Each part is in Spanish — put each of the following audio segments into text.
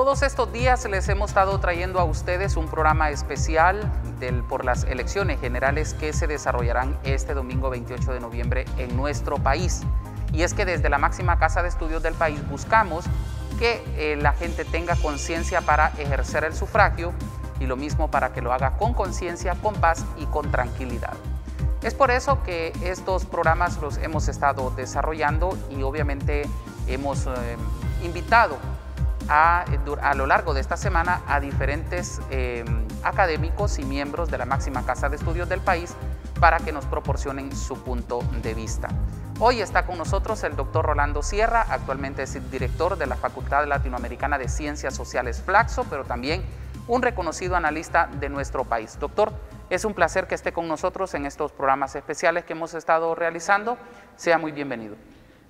Todos estos días les hemos estado trayendo a ustedes un programa especial por las elecciones generales que se desarrollarán este domingo 28 de noviembre en nuestro país. Y es que desde la máxima casa de estudios del país buscamos que la gente tenga conciencia para ejercer el sufragio y lo mismo para que lo haga con conciencia, con paz y con tranquilidad. Es por eso que estos programas los hemos estado desarrollando y obviamente hemos invitado a lo largo de esta semana a diferentes académicos y miembros de la máxima casa de estudios del país para que nos proporcionen su punto de vista. Hoy está con nosotros el doctor Rolando Sierra, actualmente es director de la Facultad Latinoamericana de Ciencias Sociales Flaxo, pero también un reconocido analista de nuestro país. Doctor, es un placer que esté con nosotros en estos programas especiales que hemos estado realizando. Sea muy bienvenido.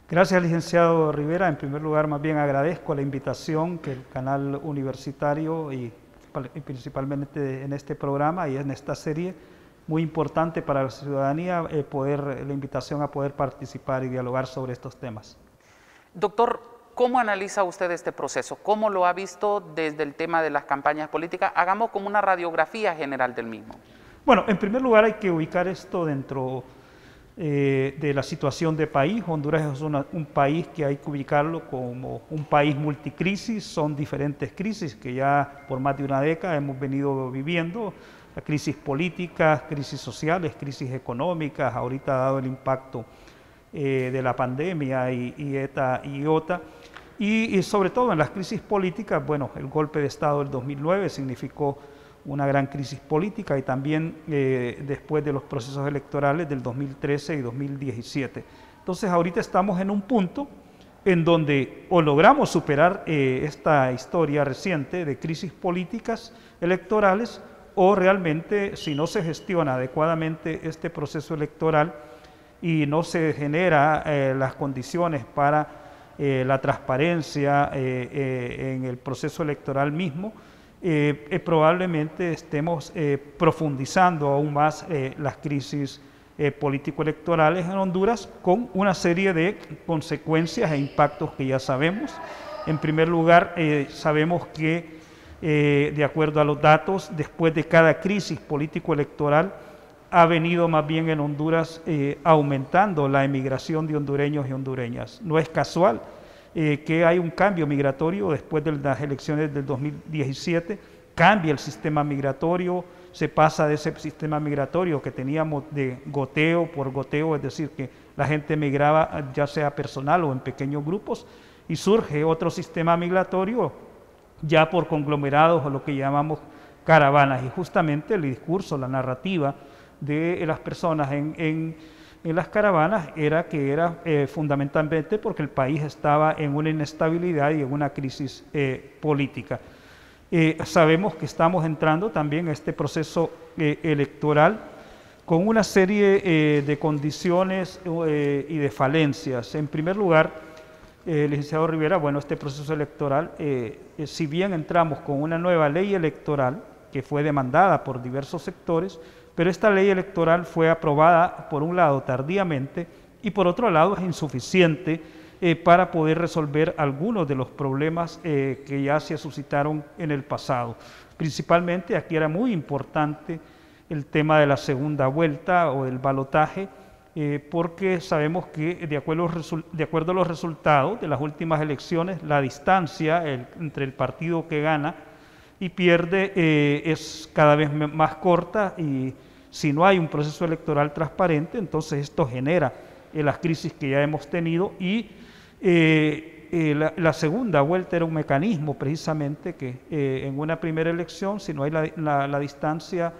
Gracias, licenciado Rivera. En primer lugar, más bien agradezco la invitación que el canal universitario y principalmente en este programa y en esta serie, muy importante para la ciudadanía, la invitación a poder participar y dialogar sobre estos temas. Doctor, ¿cómo analiza usted este proceso? ¿Cómo lo ha visto desde el tema de las campañas políticas? Hagamos como una radiografía general del mismo. Bueno, en primer lugar hay que ubicar esto dentro de la situación de país. Honduras es un país que hay que ubicarlo como un país multicrisis, son diferentes crisis que ya por más de una década hemos venido viviendo, la crisis política, crisis sociales, crisis económicas, ahorita dado el impacto de la pandemia y ETA y IOTA, y sobre todo en las crisis políticas, bueno, el golpe de Estado del 2009 significó una gran crisis política y también después de los procesos electorales del 2013 y 2017. Entonces ahorita estamos en un punto en donde o logramos superar esta historia reciente de crisis políticas electorales o realmente si no se gestiona adecuadamente este proceso electoral y no se genera las condiciones para la transparencia en el proceso electoral mismo, probablemente estemos profundizando aún más las crisis político-electorales en Honduras con una serie de consecuencias e impactos que ya sabemos. En primer lugar, sabemos que de acuerdo a los datos, después de cada crisis político-electoral ha venido más bien en Honduras aumentando la emigración de hondureños y hondureñas. No es casual que hay un cambio migratorio después de las elecciones del 2017, cambia el sistema migratorio, se pasa de ese sistema migratorio que teníamos de goteo por goteo, es decir, que la gente migraba ya sea personal o en pequeños grupos, y surge otro sistema migratorio ya por conglomerados o lo que llamamos caravanas, y justamente el discurso, la narrativa de las personas en las caravanas era fundamentalmente porque el país estaba en una inestabilidad y en una crisis política. Sabemos que estamos entrando también a este proceso electoral con una serie de condiciones y de falencias. En primer lugar, licenciado Rivera, bueno, este proceso electoral, si bien entramos con una nueva ley electoral que fue demandada por diversos sectores, pero esta ley electoral fue aprobada, por un lado, tardíamente, y por otro lado, es insuficiente para poder resolver algunos de los problemas que ya se suscitaron en el pasado. Principalmente, aquí era muy importante el tema de la segunda vuelta o del balotaje, porque sabemos que de acuerdo a los resultados de las últimas elecciones, la distancia entre el partido que gana y pierde es cada vez más corta, y si no hay un proceso electoral transparente, entonces esto genera las crisis que ya hemos tenido, y la segunda vuelta era un mecanismo precisamente que en una primera elección, si no hay la distancia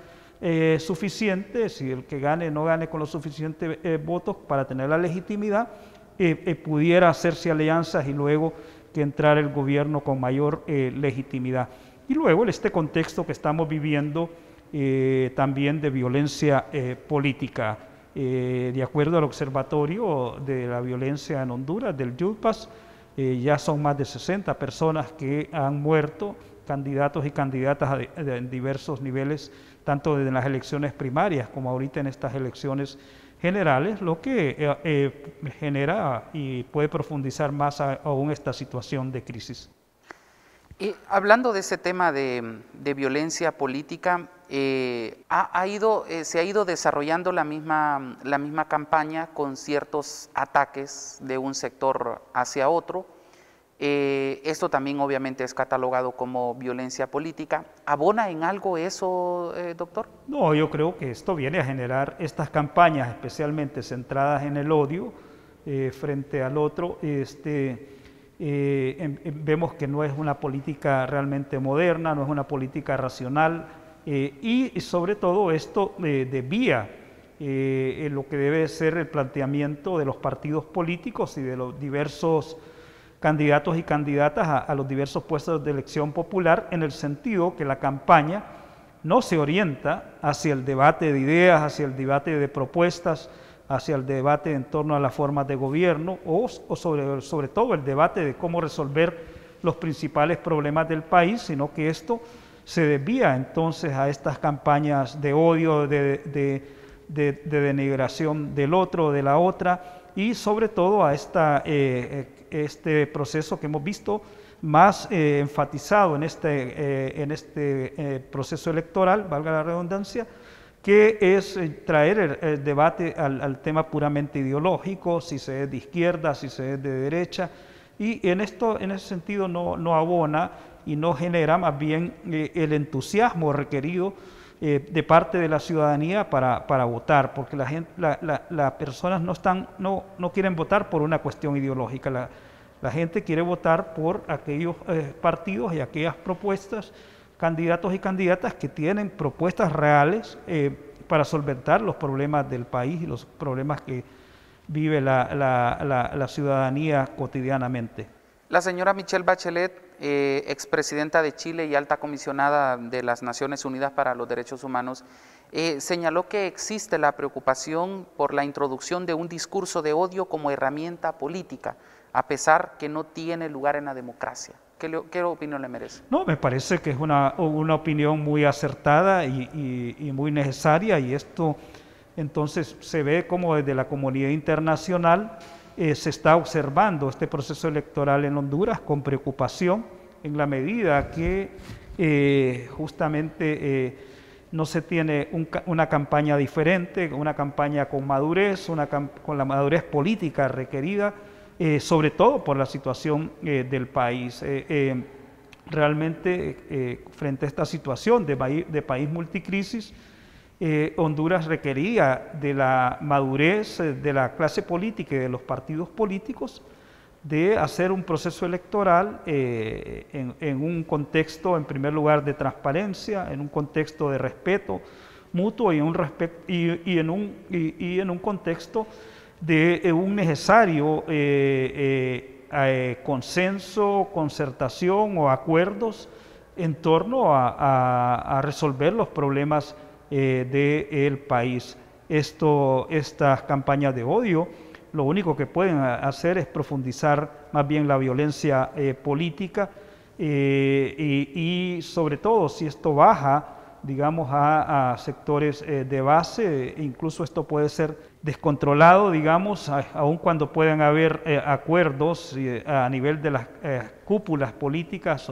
suficiente, si el que gane no gane con los suficientes votos para tener la legitimidad, pudiera hacerse alianzas y luego que entrara el gobierno con mayor legitimidad. Y luego este contexto que estamos viviendo también de violencia política. De acuerdo al Observatorio de la Violencia en Honduras, del YUPAS, ya son más de 60 personas que han muerto, candidatos y candidatas en diversos niveles, tanto en las elecciones primarias como ahorita en estas elecciones generales, lo que genera y puede profundizar más aún esta situación de crisis. Y hablando de ese tema de violencia política, se ha ido desarrollando la misma campaña con ciertos ataques de un sector hacia otro. Esto también obviamente es catalogado como violencia política. ¿Abona en algo eso, doctor? No, yo creo que esto viene a generar estas campañas especialmente centradas en el odio frente al otro. Vemos que no es una política realmente moderna, no es una política racional y sobre todo esto desvía lo que debe ser el planteamiento de los partidos políticos y de los diversos candidatos y candidatas a los diversos puestos de elección popular, en el sentido que la campaña no se orienta hacia el debate de ideas, hacia el debate de propuestas, hacia el debate en torno a las formas de gobierno o sobre todo el debate de cómo resolver los principales problemas del país, sino que esto se desvía entonces a estas campañas de odio, de denigración del otro, de la otra, y sobre todo a este proceso que hemos visto más enfatizado en este proceso electoral, valga la redundancia, que es traer el debate al tema puramente ideológico, si se es de izquierda, si se es de derecha, y en ese sentido no abona y no genera más bien el entusiasmo requerido de parte de la ciudadanía para votar, porque las personas no quieren votar por una cuestión ideológica, la gente quiere votar por aquellos partidos y aquellas propuestas, candidatos y candidatas que tienen propuestas reales para solventar los problemas del país y los problemas que vive la ciudadanía cotidianamente. La señora Michelle Bachelet, expresidenta de Chile y alta comisionada de las Naciones Unidas para los Derechos Humanos, señaló que existe la preocupación por la introducción de un discurso de odio como herramienta política, a pesar que no tiene lugar en la democracia. ¿Qué opinión le merece? No, me parece que es una opinión muy acertada y muy necesaria, y esto entonces se ve como desde la comunidad internacional se está observando este proceso electoral en Honduras con preocupación, en la medida que justamente no se tiene una campaña diferente, una campaña con madurez, con la madurez política requerida, sobre todo por la situación del país. Realmente, frente a esta situación de país multicrisis, Honduras requería de la madurez de la clase política y de los partidos políticos de hacer un proceso electoral en un contexto, en primer lugar, de transparencia, en un contexto de respeto mutuo y en un contexto de un necesario consenso, concertación o acuerdos en torno a resolver los problemas del país. Estas campañas de odio lo único que pueden hacer es profundizar más bien la violencia política y sobre todo si esto baja, digamos, a sectores de base, incluso esto puede ser descontrolado, digamos, aun cuando puedan haber acuerdos a nivel de las cúpulas políticas,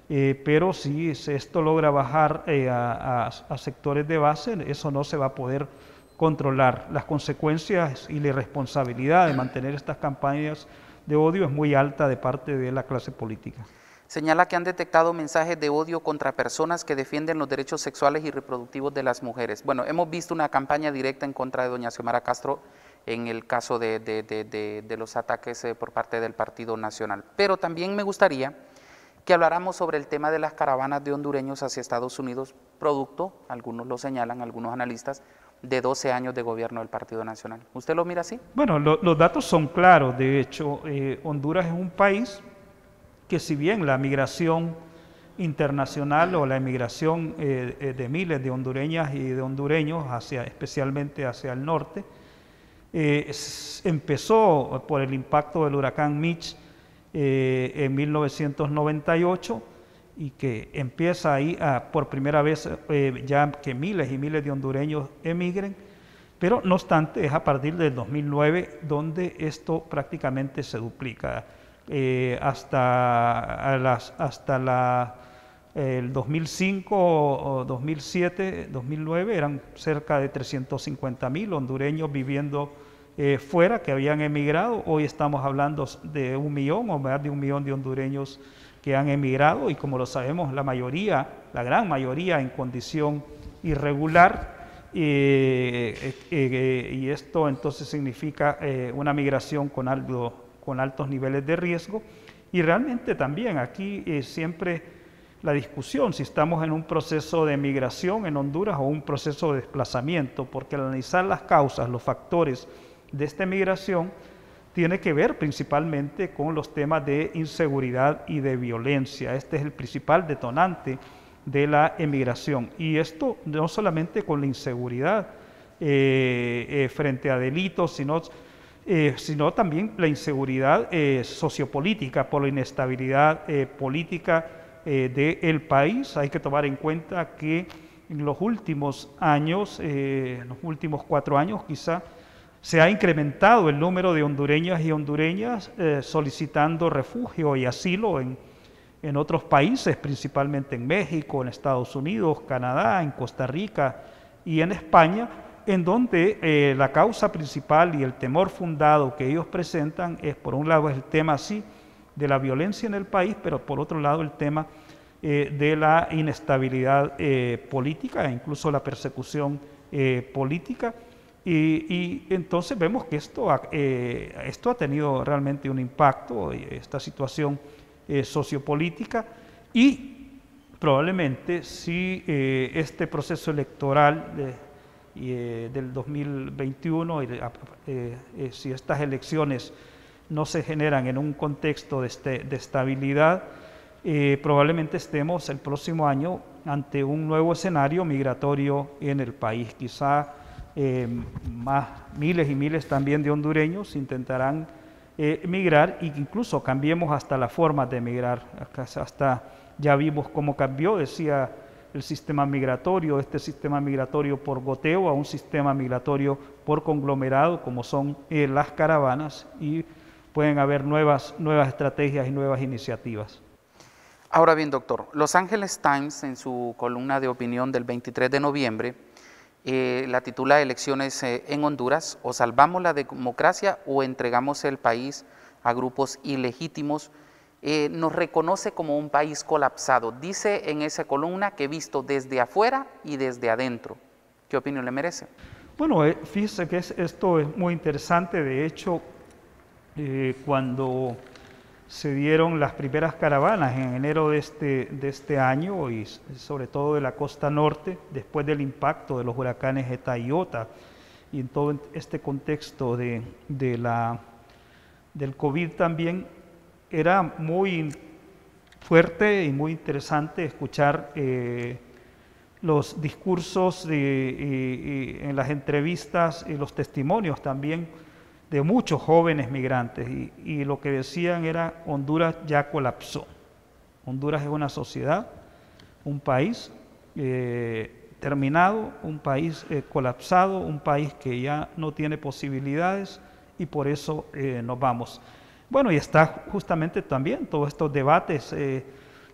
pero si esto logra bajar a sectores de base, eso no se va a poder controlar. Las consecuencias y la irresponsabilidad de mantener estas campañas de odio es muy alta de parte de la clase política. Señala que han detectado mensajes de odio contra personas que defienden los derechos sexuales y reproductivos de las mujeres. Bueno, hemos visto una campaña directa en contra de doña Xiomara Castro en el caso de los ataques por parte del Partido Nacional. Pero también me gustaría que habláramos sobre el tema de las caravanas de hondureños hacia Estados Unidos, producto, algunos lo señalan, algunos analistas, de 12 años de gobierno del Partido Nacional. ¿Usted lo mira así? Bueno, los datos son claros. De hecho, Honduras es un país que, si bien la migración internacional o la emigración de miles de hondureñas y de hondureños, especialmente hacia el norte, empezó por el impacto del huracán Mitch en 1998 y que empieza ahí por primera vez ya que miles y miles de hondureños emigren, pero no obstante es a partir del 2009 donde esto prácticamente se duplica. hasta el 2005 o 2007, 2009 eran cerca de 350.000 hondureños viviendo fuera, que habían emigrado. Hoy estamos hablando de 1 millón o más de 1 millón de hondureños que han emigrado, y como lo sabemos, la gran mayoría en condición irregular, y esto entonces significa una migración con altos niveles de riesgo. Y realmente también aquí siempre la discusión si estamos en un proceso de migración en Honduras o un proceso de desplazamiento, porque al analizar las causas, los factores de esta migración, tiene que ver principalmente con los temas de inseguridad y de violencia. Este es el principal detonante de la emigración. Y esto no solamente con la inseguridad frente a delitos, sino también la inseguridad sociopolítica por la inestabilidad política del país. Hay que tomar en cuenta que en los últimos años, en los últimos 4 años quizá, se ha incrementado el número de hondureñas y hondureñas solicitando refugio y asilo en otros países, principalmente en México, en Estados Unidos, Canadá, en Costa Rica y en España, en donde la causa principal y el temor fundado que ellos presentan es, por un lado, el tema sí de la violencia en el país, pero por otro lado el tema de la inestabilidad política e incluso la persecución política. Y entonces vemos que esto ha tenido realmente un impacto, esta situación sociopolítica, y probablemente si este proceso electoral del 2021, si estas elecciones no se generan en un contexto de estabilidad, probablemente estemos el próximo año ante un nuevo escenario migratorio en el país. Quizá miles y miles también de hondureños intentarán migrar, e incluso cambiemos hasta la forma de migrar. Hasta ya vimos cómo cambió, decía, el sistema migratorio, este sistema migratorio por goteo a un sistema migratorio por conglomerado, como son las caravanas, y pueden haber nuevas estrategias y nuevas iniciativas. Ahora bien, doctor, Los Angeles Times, en su columna de opinión del 23 de noviembre, la titula Elecciones en Honduras: o salvamos la democracia o entregamos el país a grupos ilegítimos. Nos reconoce como un país colapsado. Dice en esa columna que visto desde afuera y desde adentro. ¿Qué opinión le merece? Bueno, fíjese que esto es muy interesante. De hecho, cuando se dieron las primeras caravanas en enero de este año, y sobre todo de la costa norte, después del impacto de los huracanes Eta y Iota, y en todo este contexto del COVID también, era muy fuerte y muy interesante escuchar los discursos en las entrevistas y los testimonios también de muchos jóvenes migrantes, y lo que decían era: Honduras ya colapsó. Honduras es una sociedad, un país terminado, un país colapsado, un país que ya no tiene posibilidades, y por eso nos vamos. Bueno, y está justamente también todos estos debates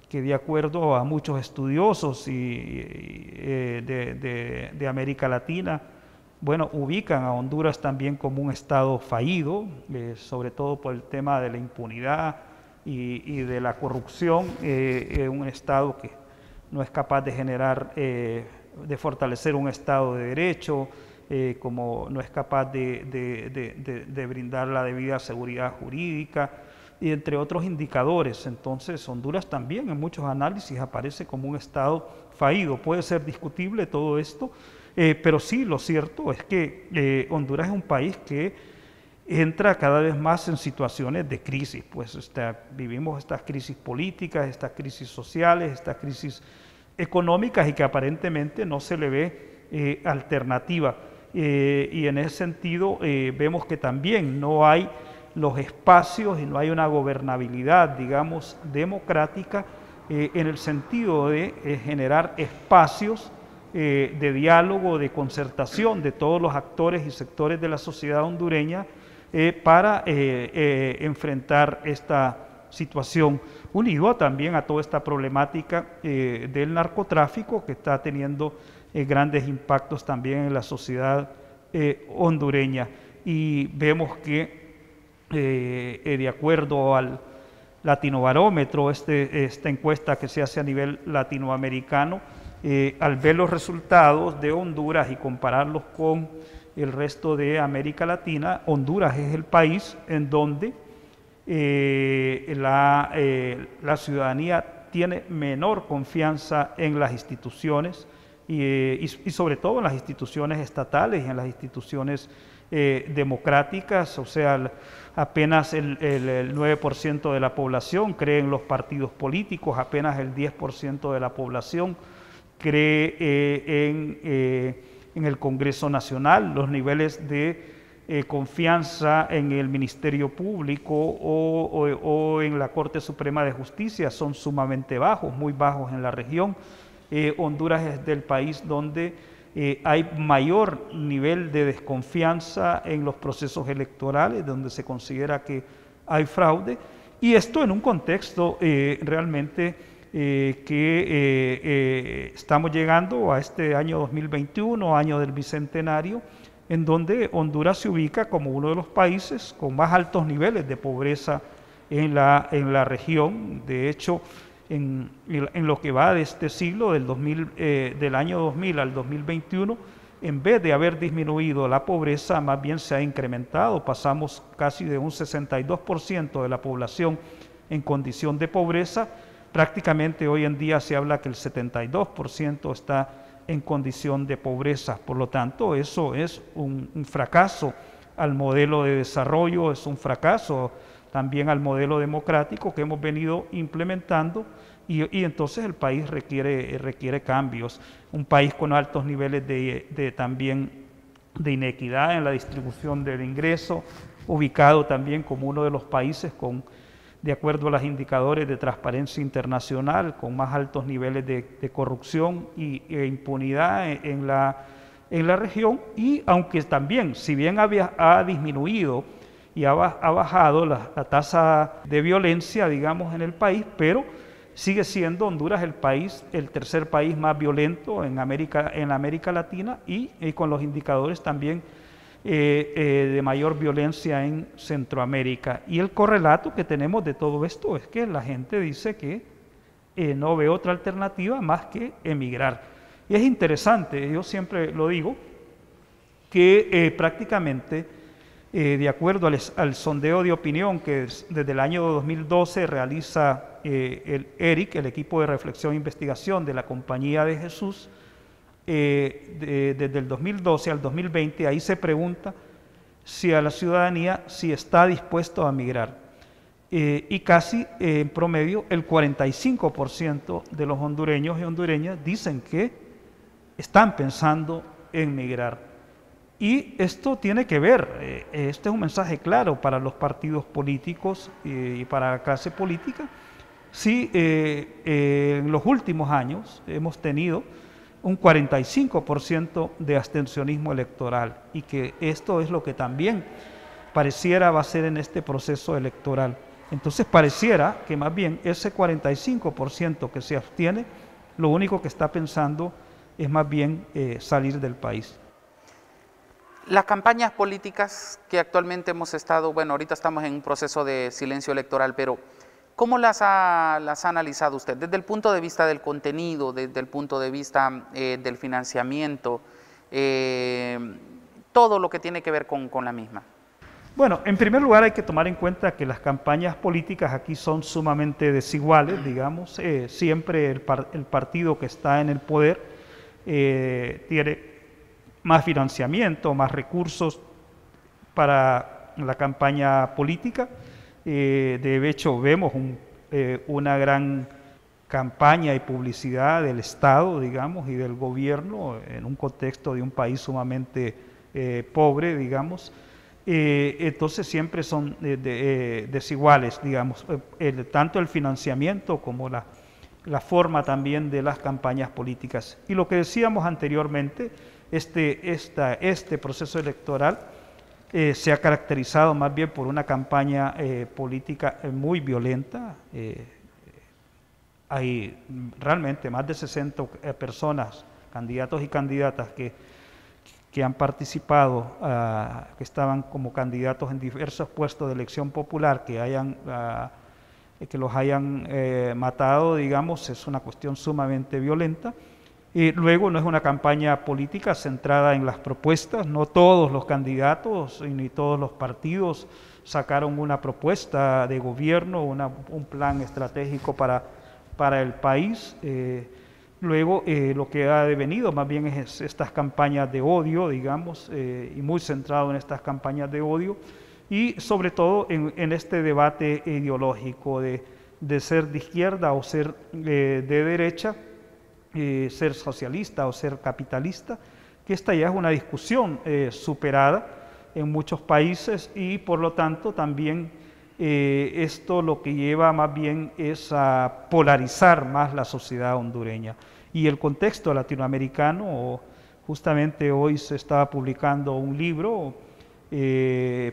que, de acuerdo a muchos estudiosos de América Latina, bueno, ubican a Honduras también como un estado fallido, sobre todo por el tema de la impunidad y de la corrupción, un estado que no es capaz de generar, de fortalecer un estado de derecho, como no es capaz de brindar la debida seguridad jurídica, y entre otros indicadores. Entonces, Honduras también en muchos análisis aparece como un estado fallido. Puede ser discutible todo esto, pero sí, lo cierto es que Honduras es un país que entra cada vez más en situaciones de crisis. Pues vivimos estas crisis políticas, estas crisis sociales, estas crisis económicas, y que aparentemente no se le ve alternativa. Y en ese sentido vemos que también no hay los espacios y no hay una gobernabilidad, digamos, democrática, en el sentido de generar espacios de diálogo, de concertación de todos los actores y sectores de la sociedad hondureña, para enfrentar esta situación, unido también a toda esta problemática del narcotráfico que está teniendo grandes impactos también en la sociedad hondureña. Y vemos que de acuerdo al Latinobarómetro, esta encuesta que se hace a nivel latinoamericano, al ver los resultados de Honduras y compararlos con el resto de América Latina, Honduras es el país en donde la ciudadanía tiene menor confianza en las instituciones y sobre todo en las instituciones estatales y en las instituciones democráticas. O sea, apenas el 9% de la población cree en los partidos políticos, apenas el 10% de la población cree en el Congreso Nacional. Los niveles de confianza en el Ministerio Público o en la Corte Suprema de Justicia son sumamente bajos, muy bajos en la región. Honduras es del país donde hay mayor nivel de desconfianza en los procesos electorales, donde se considera que hay fraude, y esto en un contexto realmente que estamos llegando a este año 2021, año del Bicentenario, en donde Honduras se ubica como uno de los países con más altos niveles de pobreza en la región. De hecho, en lo que va de este siglo, del año 2000 al 2021, en vez de haber disminuido la pobreza, más bien se ha incrementado. Pasamos casi de un 62% de la población en condición de pobreza. Prácticamente hoy en día se habla que el 72% está en condición de pobreza. Por lo tanto, eso es un fracaso al modelo de desarrollo, es un fracaso también al modelo democrático que hemos venido implementando, y entonces el país requiere cambios. Un país con altos niveles también de inequidad en la distribución del ingreso, ubicado también como uno de los países de acuerdo a los indicadores de Transparencia Internacional, con más altos niveles de corrupción e impunidad en la región. Y aunque también, si bien ha disminuido y ha bajado la tasa de violencia, digamos, en el país, pero sigue siendo Honduras el tercer país más violento en América Latina y con los indicadores también de mayor violencia en Centroamérica. Y el correlato que tenemos de todo esto es que la gente dice que no ve otra alternativa más que emigrar. Y es interesante, yo siempre lo digo, que prácticamente de acuerdo al sondeo de opinión que desde el año 2012 realiza el ERIC, el Equipo de Reflexión e Investigación de la Compañía de Jesús, desde el 2012 al 2020, ahí se pregunta si a la ciudadanía si está dispuesto a migrar. Y casi en promedio el 45% de los hondureños y hondureñas dicen que están pensando en migrar. Y esto tiene que ver, este es un mensaje claro para los partidos políticos y para la clase política. Sí, en los últimos años hemos tenido un 45% de abstencionismo electoral, y que esto es lo que también pareciera va a ser en este proceso electoral. Entonces pareciera que más bien ese 45% que se abstiene, lo único que está pensando es más bien salir del país. Las campañas políticas que actualmente hemos estado, bueno, ahorita estamos en un proceso de silencio electoral, pero ¿cómo las ha analizado usted? Desde el punto de vista del contenido, desde el punto de vista del financiamiento, todo lo que tiene que ver con la misma. Bueno, en primer lugar hay que tomar en cuenta que las campañas políticas aquí son sumamente desiguales, digamos. Siempre el partido que está en el poder tiene más financiamiento, más recursos para la campaña política. De hecho, vemos una gran campaña y publicidad del Estado, digamos, y del gobierno en un contexto de un país sumamente pobre, digamos. Entonces siempre son desiguales, digamos, tanto el financiamiento como la forma también de las campañas políticas. Y lo que decíamos anteriormente, este proceso electoral se ha caracterizado más bien por una campaña política muy violenta. Hay realmente más de 60 personas, candidatos y candidatas que han participado, que estaban como candidatos en diversos puestos de elección popular, que los hayan matado, digamos, es una cuestión sumamente violenta. Luego no es una campaña política centrada en las propuestas, no todos los candidatos ni todos los partidos sacaron una propuesta de gobierno, un plan estratégico para el país. Luego lo que ha devenido más bien es estas campañas de odio, digamos, y muy centrado en estas campañas de odio, y sobre todo en este debate ideológico de ser de izquierda o ser de derecha, ser socialista o ser capitalista, que esta ya es una discusión superada en muchos países, y por lo tanto también esto lo que lleva más bien es a polarizar más la sociedad hondureña. Y el contexto latinoamericano, justamente hoy se estaba publicando un libro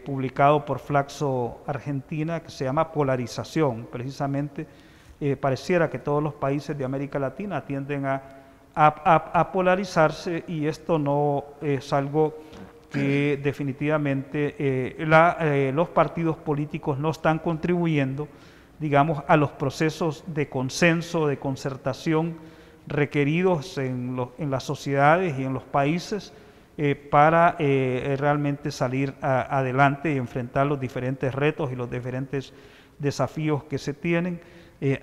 publicado por Flaxo Argentina que se llama Polarización. Precisamente pareciera que todos los países de América Latina tienden a polarizarse, y esto no es algo que definitivamente los partidos políticos no están contribuyendo, digamos, a los procesos de consenso, de concertación requeridos en las sociedades y en los países para realmente salir adelante y enfrentar los diferentes retos y los diferentes desafíos que se tienen.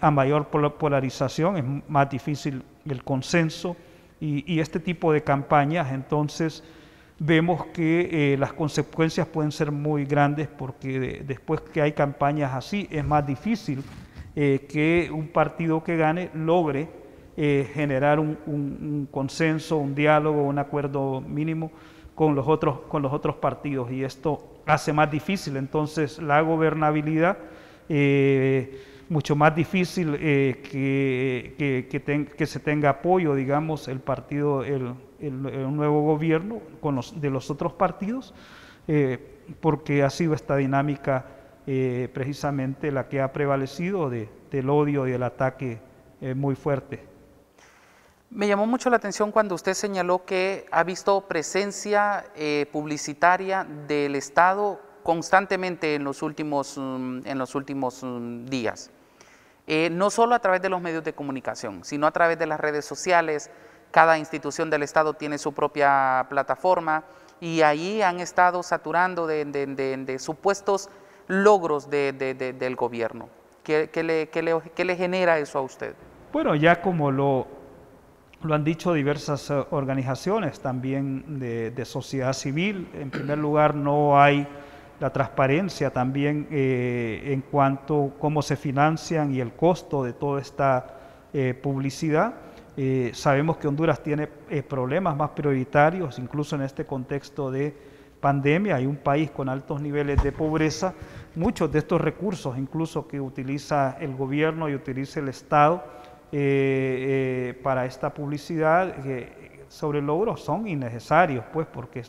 A mayor polarización es más difícil el consenso, y este tipo de campañas entonces vemos que las consecuencias pueden ser muy grandes, porque después que hay campañas así es más difícil que un partido que gane logre generar un consenso, un diálogo, un acuerdo mínimo con los otros partidos, y esto hace más difícil entonces la gobernabilidad, mucho más difícil que se tenga apoyo, digamos, el partido, el nuevo gobierno de los otros partidos, porque ha sido esta dinámica precisamente la que ha prevalecido del odio y del ataque muy fuerte. Me llamó mucho la atención cuando usted señaló que ha visto presencia publicitaria del Estado constantemente en los últimos días. No solo a través de los medios de comunicación, sino a través de las redes sociales. Cada institución del Estado tiene su propia plataforma, y ahí han estado saturando de supuestos logros del gobierno. ¿Qué le genera eso a usted? Bueno, ya como lo han dicho diversas organizaciones también de sociedad civil, en primer lugar no hay la transparencia también en cuanto a cómo se financian y el costo de toda esta publicidad. Sabemos que Honduras tiene problemas más prioritarios, incluso en este contexto de pandemia. Hay un país con altos niveles de pobreza. Muchos de estos recursos, incluso que utiliza el gobierno y utiliza el Estado para esta publicidad sobre logros, son innecesarios, pues, porque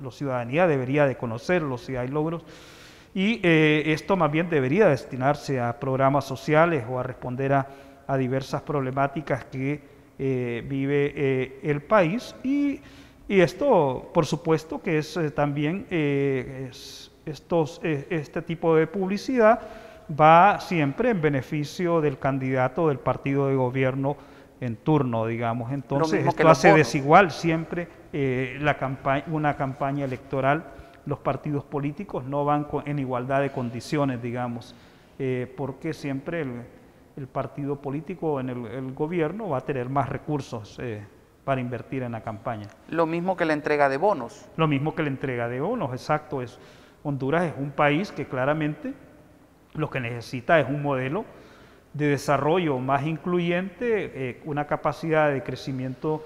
la ciudadanía debería de conocerlos si hay logros, y esto más bien debería destinarse a programas sociales o a responder a diversas problemáticas que vive el país, y esto por supuesto que es también este tipo de publicidad va siempre en beneficio del candidato del partido de gobierno en turno, digamos. Entonces esto hace desigual siempre una campaña electoral. Los partidos políticos no van en igualdad de condiciones, digamos, porque siempre el partido político en el gobierno va a tener más recursos para invertir en la campaña. Lo mismo que la entrega de bonos. Lo mismo que la entrega de bonos, exacto. Honduras es un país que claramente lo que necesita es un modelo de desarrollo más incluyente, una capacidad de crecimiento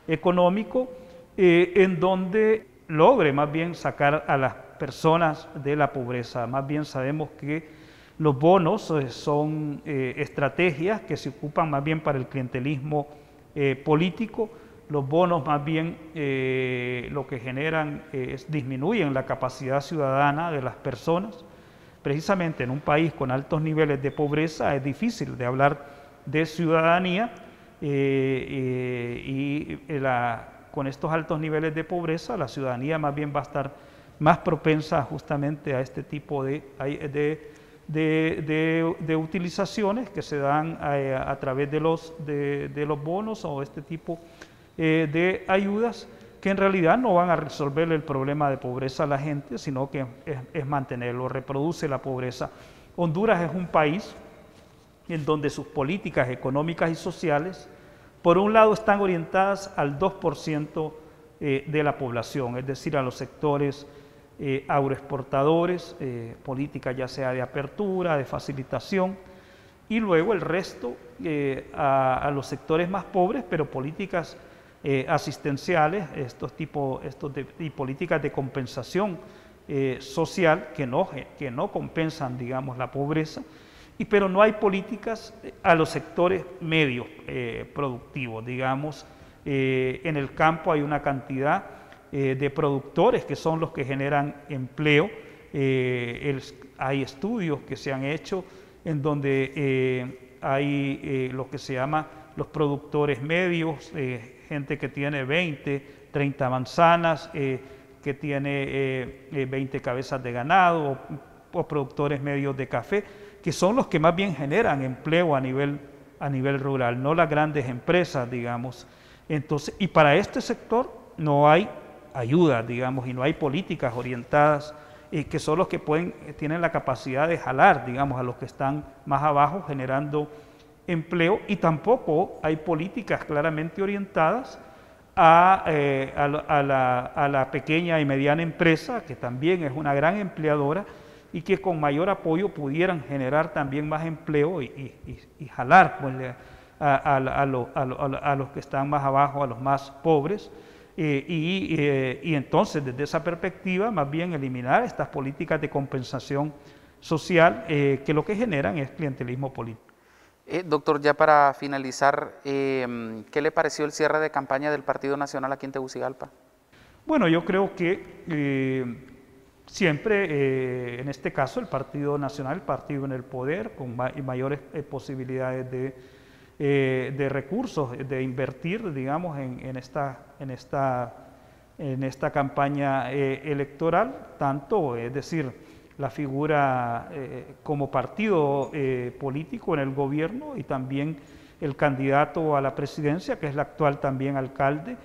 económico en donde logre más bien sacar a las personas de la pobreza. Más bien sabemos que los bonos son estrategias que se ocupan más bien para el clientelismo político, Los bonos más bien lo que generan es disminuyen la capacidad ciudadana de las personas. Precisamente en un país con altos niveles de pobreza es difícil de hablar de ciudadanía con estos altos niveles de pobreza la ciudadanía más bien va a estar más propensa justamente a este tipo de utilizaciones que se dan a través de los bonos o este tipo de ayudas que en realidad no van a resolver el problema de pobreza a la gente, sino que es mantenerlo, reproduce la pobreza. Honduras es un país en donde sus políticas económicas y sociales, por un lado, están orientadas al 2% de la población, es decir, a los sectores agroexportadores, políticas ya sea de apertura, de facilitación, y luego el resto a los sectores más pobres, pero políticas asistenciales, y políticas de compensación social que no compensan, digamos, la pobreza, pero no hay políticas a los sectores medios productivos, digamos. En el campo hay una cantidad de productores que son los que generan empleo. Hay estudios que se han hecho en donde hay lo que se llama los productores medios, gente que tiene 20, 30 manzanas, que tiene 20 cabezas de ganado, o productores medios de café, que son los que más bien generan empleo a nivel rural, no las grandes empresas, digamos. Entonces, y para este sector no hay ayuda, digamos, y no hay políticas orientadas, que son los que tienen la capacidad de jalar, digamos, a los que están más abajo generando empleo, y tampoco hay políticas claramente orientadas a la pequeña y mediana empresa, que también es una gran empleadora, y que con mayor apoyo pudieran generar también más empleo y jalar pues, a los que están más abajo, a los más pobres, y entonces desde esa perspectiva más bien eliminar estas políticas de compensación social que lo que generan es clientelismo político. Doctor, ya para finalizar, ¿qué le pareció el cierre de campaña del Partido Nacional aquí en Tegucigalpa? Bueno, yo creo que siempre, en este caso, el Partido Nacional, el partido en el poder, con mayores posibilidades de recursos, de invertir, digamos, en esta campaña electoral, tanto, es decir, la figura como partido político en el gobierno y también el candidato a la presidencia, que es el actual también alcalde,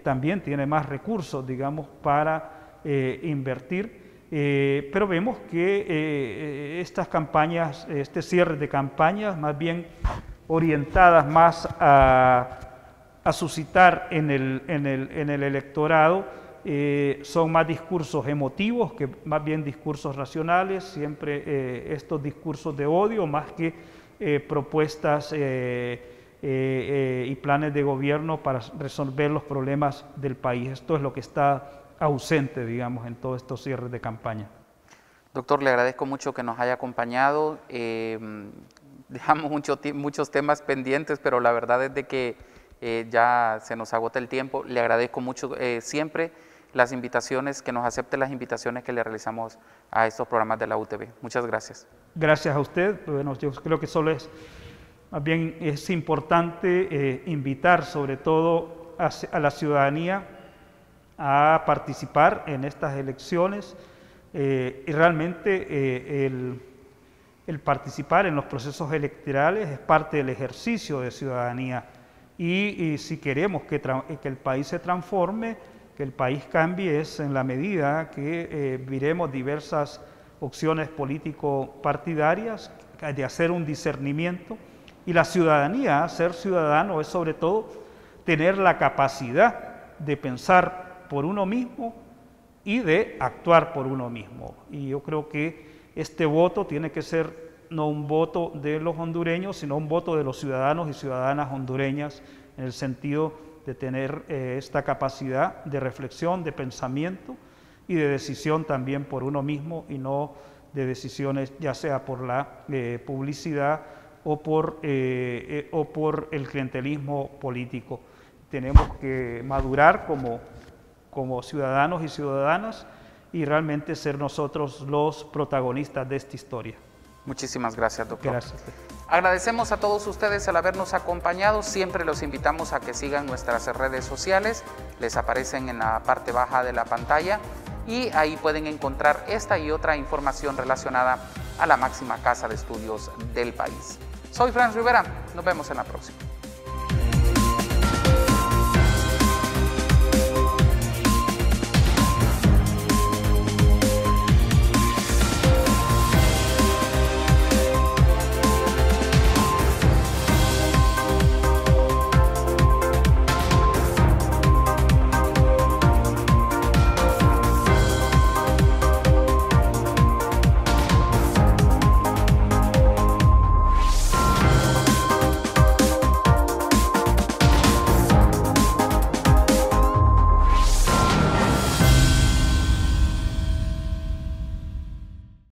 también tiene más recursos, digamos, para invertir. Pero vemos que estas campañas, este cierre de campañas, más bien orientadas más a suscitar en el electorado, son más discursos emotivos que más bien discursos racionales, siempre estos discursos de odio más que propuestas y planes de gobierno para resolver los problemas del país. Esto es lo que está ausente, digamos, en todos estos cierres de campaña. Doctor, le agradezco mucho que nos haya acompañado. Dejamos muchos temas pendientes, pero la verdad es de que ya se nos agota el tiempo. Le agradezco mucho siempre las invitaciones, que nos acepte las invitaciones que le realizamos a estos programas de la UTV. Muchas gracias. Gracias a usted. Bueno, yo creo que más bien es importante invitar sobre todo a la ciudadanía a participar en estas elecciones y realmente el participar en los procesos electorales es parte del ejercicio de ciudadanía y si queremos que el país se transforme, que el país cambie, es en la medida que viremos diversas opciones político-partidarias, de hacer un discernimiento, y la ciudadanía, ser ciudadano es sobre todo tener la capacidad de pensar por uno mismo y de actuar por uno mismo. Y yo creo que este voto tiene que ser no un voto de los hondureños, sino un voto de los ciudadanos y ciudadanas hondureñas, en el sentido de tener esta capacidad de reflexión, de pensamiento y de decisión también por uno mismo, y no de decisiones ya sea por la publicidad o por el clientelismo político. tenemos que madurar como ciudadanos y ciudadanas y realmente ser nosotros los protagonistas de esta historia. Muchísimas gracias, doctor. Gracias. Agradecemos a todos ustedes el habernos acompañado. Siempre los invitamos a que sigan nuestras redes sociales. Les aparecen en la parte baja de la pantalla y ahí pueden encontrar esta y otra información relacionada a la máxima casa de estudios del país. Soy Franz Rivera. Nos vemos en la próxima.